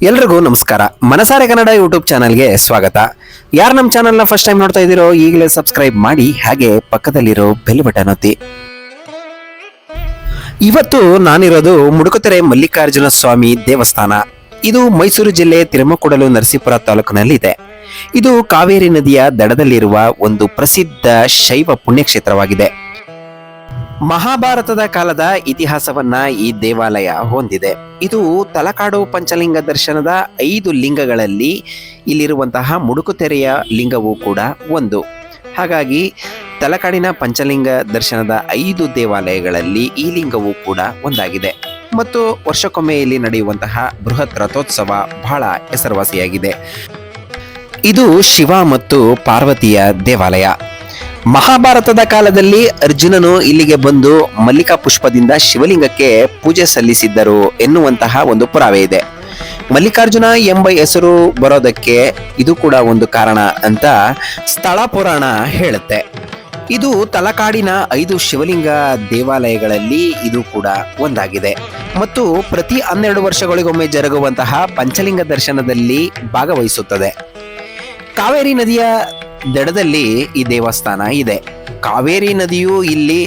ಎಲ್ರಿಗೂ ನಮಸ್ಕಾರ. ಮನಸಾರೆ ಕನ್ನಡ ಯೂಟ್ಯೂಬ್ ಚಾನಲ್ಗೆ ಸ್ವಾಗತ. ಯಾರು ನಮ್ಮ ಚಾನಲ್ನ ಫಸ್ಟ್ ಟೈಮ್ ನೋಡ್ತಾ ಇದ್ದೀರೋ ಈಗಲೇ ಸಬ್ಸ್ಕ್ರೈಬ್ ಮಾಡಿ, ಹಾಗೆ ಪಕ್ಕದಲ್ಲಿರೋ ಬೆಲ್ ಬಟನ್ ಒತ್ತಿ. ಇವತ್ತು ನಾನಿರೋದು ಮುಡುಕುತೆರೆ ಮಲ್ಲಿಕಾರ್ಜುನ ಸ್ವಾಮಿ ದೇವಸ್ಥಾನ. ಇದು ಮೈಸೂರು ಜಿಲ್ಲೆ ತಿರುಮಕೂಡಲು ನರಸೀಪುರ ತಾಲೂಕಿನಲ್ಲಿದೆ. ಇದು ಕಾವೇರಿ ನದಿಯ ದಡದಲ್ಲಿರುವ ಒಂದು ಪ್ರಸಿದ್ಧ ಶೈವ ಪುಣ್ಯಕ್ಷೇತ್ರವಾಗಿದೆ. ಮಹಾಭಾರತದ ಕಾಲದ ಇತಿಹಾಸವನ್ನ ಈ ದೇವಾಲಯ ಹೊಂದಿದೆ. ಇದು ತಲಕಾಡು ಪಂಚಲಿಂಗ ದರ್ಶನದ 5 ಲಿಂಗಗಳಲ್ಲಿ ಇಲ್ಲಿರುವಂತಹ ಮುಡುಕುತೆರೆಯ ಲಿಂಗವೂ ಕೂಡ ಒಂದು. ಹಾಗಾಗಿ ತಲಕಾಡಿನ ಪಂಚಲಿಂಗ ದರ್ಶನದ 5 ದೇವಾಲಯಗಳಲ್ಲಿ ಈ ಲಿಂಗವೂ ಕೂಡ ಒಂದಾಗಿದೆ. ಮತ್ತು ವರ್ಷಕ್ಕೊಮ್ಮೆ ಇಲ್ಲಿ ನಡೆಯುವಂತಹ ಬೃಹತ್ ರಥೋತ್ಸವ ಬಹಳ ಹೆಸರುವಾಸಿಯಾಗಿದೆ. ಇದು ಶಿವ ಮತ್ತು ಪಾರ್ವತಿಯ ದೇವಾಲಯ. ಮಹಾಭಾರತದ ಕಾಲದಲ್ಲಿ ಅರ್ಜುನನು ಇಲ್ಲಿಗೆ ಬಂದು ಮಲ್ಲಿಕಾ ಪುಷ್ಪದಿಂದ ಶಿವಲಿಂಗಕ್ಕೆ ಪೂಜೆ ಸಲ್ಲಿಸಿದ್ದರು ಎನ್ನುವಂತಹ ಒಂದು ಪುರಾವೆ ಇದೆ. ಮಲ್ಲಿಕಾರ್ಜುನ ಎಂಬ ಹೆಸರು ಬರೋದಕ್ಕೆ ಇದು ಕೂಡ ಒಂದು ಕಾರಣ ಅಂತ ಸ್ಥಳ ಪುರಾಣ ಹೇಳುತ್ತೆ. ಇದು ತಲಕಾಡಿನ 5 ಶಿವಲಿಂಗ ದೇವಾಲಯಗಳಲ್ಲಿ ಇದು ಕೂಡ ಒಂದಾಗಿದೆ. ಮತ್ತು ಪ್ರತಿ 12 ವರ್ಷಗಳಿಗೊಮ್ಮೆ ಜರುಗುವಂತಹ ಪಂಚಲಿಂಗ ದರ್ಶನದಲ್ಲಿ ಭಾಗವಹಿಸುತ್ತದೆ. ಕಾವೇರಿ ನದಿಯ ದಡದಲ್ಲಿ ಈ ದೇವಸ್ಥಾನ ಇದೆ. ಕಾವೇರಿ ನದಿಯು ಇಲ್ಲಿ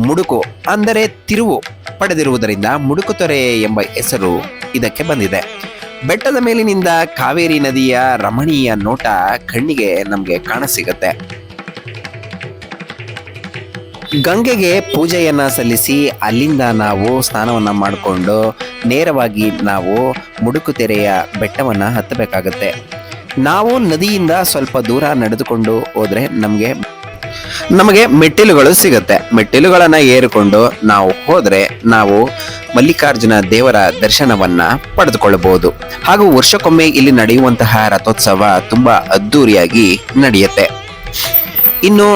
ಮುಡುಕು ಅಂದರೆ ತಿರುವು ಪಡೆದಿರುವುದರಿಂದ ಮುಡುಕುತೆರೆ ಎಂಬ ಹೆಸರು ಇದಕ್ಕೆ ಬಂದಿದೆ. ಬೆಟ್ಟದ ಮೇಲಿನಿಂದ ಕಾವೇರಿ ನದಿಯ ರಮಣೀಯ ನೋಟ ಕಣ್ಣಿಗೆ ನಮಗೆ ಕಾಣಸಿಗತ್ತೆ. ಗಂಗೆಗೆ ಪೂಜೆಯನ್ನ ಸಲ್ಲಿಸಿ ಅಲ್ಲಿಂದ ನಾವು ಸ್ನಾನವನ್ನ ಮಾಡಿಕೊಂಡು ನೇರವಾಗಿ ನಾವು ಮುಡುಕುತೆರೆಯ ಬೆಟ್ಟವನ್ನ ಹತ್ತಬೇಕಾಗತ್ತೆ. ನಾವು ನದಿಯಿಂದ ಸ್ವಲ್ಪ ದೂರ ನಡೆದುಕೊಂಡು ಹೋದ್ರೆ ನಮಗೆ ಮೆಟ್ಟಿಲುಗಳು ಸಿಗುತ್ತೆ. ಮೆಟ್ಟಿಲುಗಳನ್ನ ಏರಿಕೊಂಡು ನಾವು ಹೋದ್ರೆ ನಾವು ಮಲ್ಲಿಕಾರ್ಜುನ ದೇವರ ದರ್ಶನವನ್ನ ಪಡೆದುಕೊಳ್ಳಬಹುದು. ಹಾಗೂ ವರ್ಷಕ್ಕೊಮ್ಮೆ ಇಲ್ಲಿ ನಡೆಯುವಂತಹ ರಥೋತ್ಸವ ತುಂಬಾ ಅದ್ದೂರಿಯಾಗಿ ನಡೆಯುತ್ತೆ. ಇನ್ನು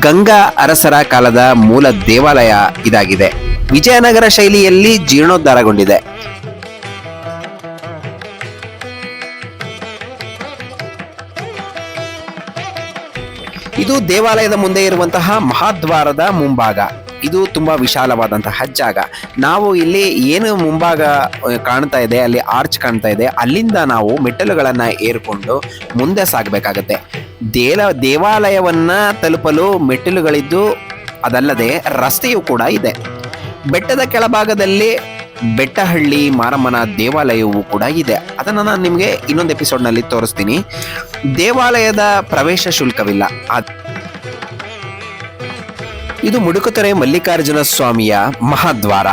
ಗಂಗಾ ಅರಸರ ಕಾಲದ ಮೂಲ ದೇವಾಲಯ ಇದಾಗಿದೆ. ವಿಜಯನಗರ ಶೈಲಿಯಲ್ಲಿ ಜೀರ್ಣೋದ್ಧಾರಗೊಂಡಿದೆ. ಇದು ದೇವಾಲಯದ ಮುಂದೆ ಇರುವಂತಹ ಮಹಾದ್ವಾರದ ಮುಂಭಾಗ. ಇದು ತುಂಬಾ ವಿಶಾಲವಾದಂತಹ ಜಾಗ. ನಾವು ಇಲ್ಲಿ ಏನು ಮುಂಭಾಗ ಕಾಣ್ತಾ ಇದೆ, ಅಲ್ಲಿ ಆರ್ಚ್ ಕಾಣ್ತಾ ಇದೆ, ಅಲ್ಲಿಂದ ನಾವು ಮೆಟ್ಟಲುಗಳನ್ನ ಏರ್ಕೊಂಡು ಮುಂದೆ ಸಾಗಬೇಕಾಗತ್ತೆ. ದೇವಾಲಯವನ್ನ ತಲುಪಲು ಮೆಟ್ಟಿಲುಗಳಿದ್ದು ಅದಲ್ಲದೆ ರಸ್ತೆಯೂ ಕೂಡ ಇದೆ. ಬೆಟ್ಟದ ಕೆಳಭಾಗದಲ್ಲಿ ಬೆಟ್ಟಹಳ್ಳಿ ಮಾರಮ್ಮನ ದೇವಾಲಯವೂ ಕೂಡ ಇದೆ. ಅದನ್ನು ನಾನು ನಿಮಗೆ ಇನ್ನೊಂದು ಎಪಿಸೋಡ್ನಲ್ಲಿ ತೋರಿಸ್ತೀನಿ. ದೇವಾಲಯದ ಪ್ರವೇಶ ಶುಲ್ಕವಿಲ್ಲ. ಇದು ಮುಡುಕುತೆರೆ ಮಲ್ಲಿಕಾರ್ಜುನ ಸ್ವಾಮಿಯ ಮಹಾದ್ವಾರ.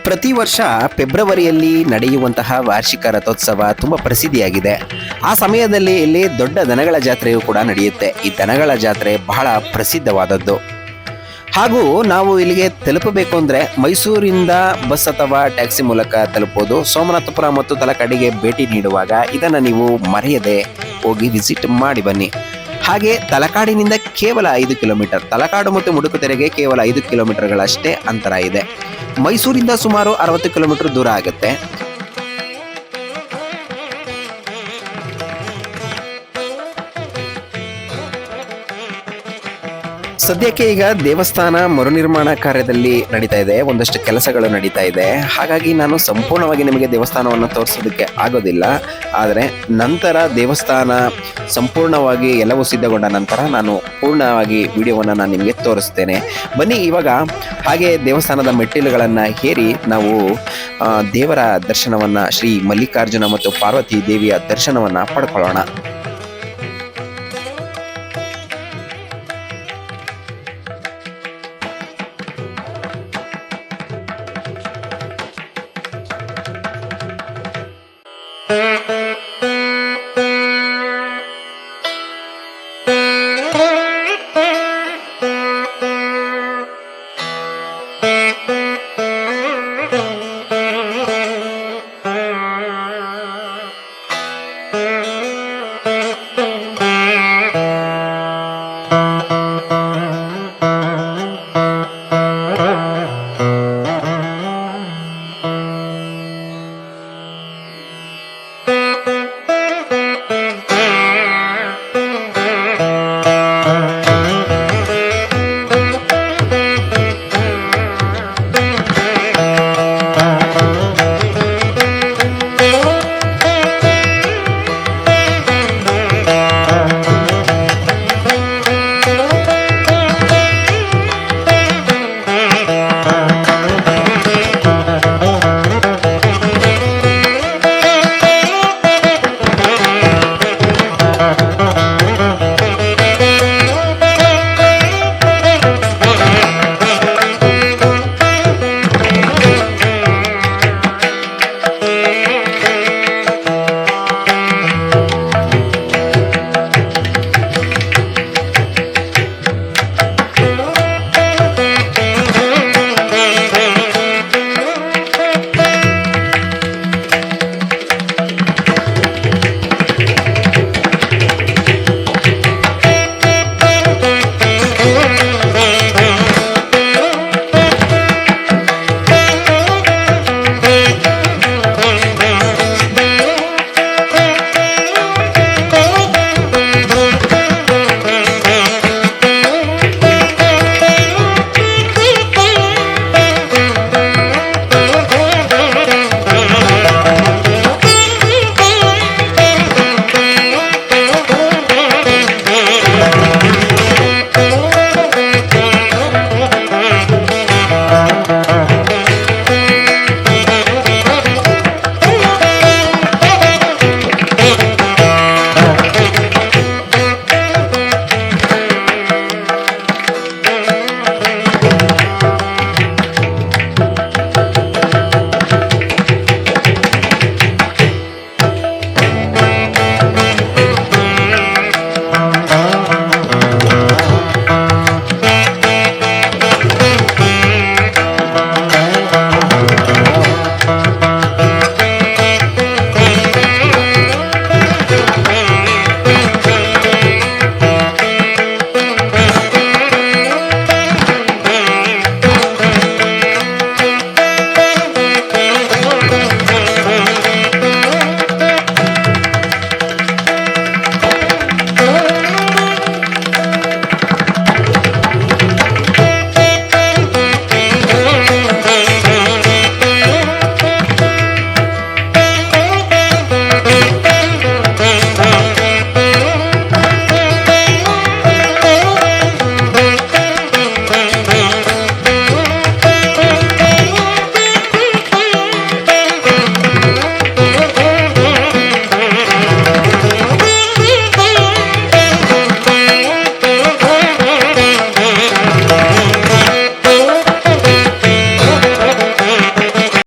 ಪ್ರತಿ ವರ್ಷ ಫೆಬ್ರವರಿಯಲ್ಲಿ ನಡೆಯುವಂತಹ ವಾರ್ಷಿಕ ರಥೋತ್ಸವ ತುಂಬ ಪ್ರಸಿದ್ಧಿಯಾಗಿದೆ. ಆ ಸಮಯದಲ್ಲಿ ಇಲ್ಲಿ ದೊಡ್ಡ ದನಗಳ ಜಾತ್ರೆಯೂ ಕೂಡ ನಡೆಯುತ್ತೆ. ಈ ದನಗಳ ಜಾತ್ರೆ ಬಹಳ ಪ್ರಸಿದ್ಧವಾದದ್ದು. ಹಾಗೂ ನಾವು ಇಲ್ಲಿಗೆ ತಲುಪಬೇಕು ಅಂದರೆ ಮೈಸೂರಿಂದ ಬಸ್ ಅಥವಾ ಟ್ಯಾಕ್ಸಿ ಮೂಲಕ ತಲುಪಬಹುದು. ಸೋಮನಾಥಪುರ ಮತ್ತು ತಲಕಾಡಿಗೆ ಭೇಟಿ ನೀಡುವಾಗ ಇದನ್ನು ನೀವು ಮರೆಯದೆ ಹೋಗಿ ವಿಸಿಟ್ ಮಾಡಿ ಬನ್ನಿ. ಹಾಗೆ ತಲಕಾಡಿನಿಂದ ಕೇವಲ 5 ಕಿಲೋಮೀಟರ್, ತಲಕಾಡು ಮತ್ತು ಮುಡುಕುತೆರೆಗೆ ಕೇವಲ 5 ಕಿಲೋಮೀಟರ್ಗಳಷ್ಟೇ ಅಂತರ ಇದೆ. ಮೈಸೂರಿಂದ ಸುಮಾರು 60 ಕಿಲೋಮೀಟರ್ ದೂರ ಆಗುತ್ತೆ. ಸದ್ಯಕ್ಕೆ ಈಗ ದೇವಸ್ಥಾನ ಮರುನಿರ್ಮಾಣ ಕಾರ್ಯದಲ್ಲಿ ನಡೀತಾ ಇದೆ. ಒಂದಷ್ಟು ಕೆಲಸಗಳು ನಡೀತಾ ಇದೆ. ಹಾಗಾಗಿ ನಾನು ಸಂಪೂರ್ಣವಾಗಿ ನಿಮಗೆ ದೇವಸ್ಥಾನವನ್ನು ತೋರಿಸೋದಕ್ಕೆ ಆಗೋದಿಲ್ಲ. ಆದರೆ ನಂತರ ದೇವಸ್ಥಾನ ಸಂಪೂರ್ಣವಾಗಿ ಎಲ್ಲವೂ ಸಿದ್ಧಗೊಂಡ ನಂತರ ನಾನು ಪೂರ್ಣವಾಗಿ ವಿಡಿಯೋವನ್ನು ನಾನು ನಿಮಗೆ ತೋರಿಸ್ತೇನೆ. ಬನ್ನಿ ಇವಾಗ ಹಾಗೆ ದೇವಸ್ಥಾನದ ಮೆಟ್ಟಿಲುಗಳನ್ನು ಏರಿ ನಾವು ದೇವರ ದರ್ಶನವನ್ನು, ಶ್ರೀ ಮಲ್ಲಿಕಾರ್ಜುನ ಮತ್ತು ಪಾರ್ವತಿ ದೇವಿಯ ದರ್ಶನವನ್ನು ಪಡ್ಕೊಳ್ಳೋಣ.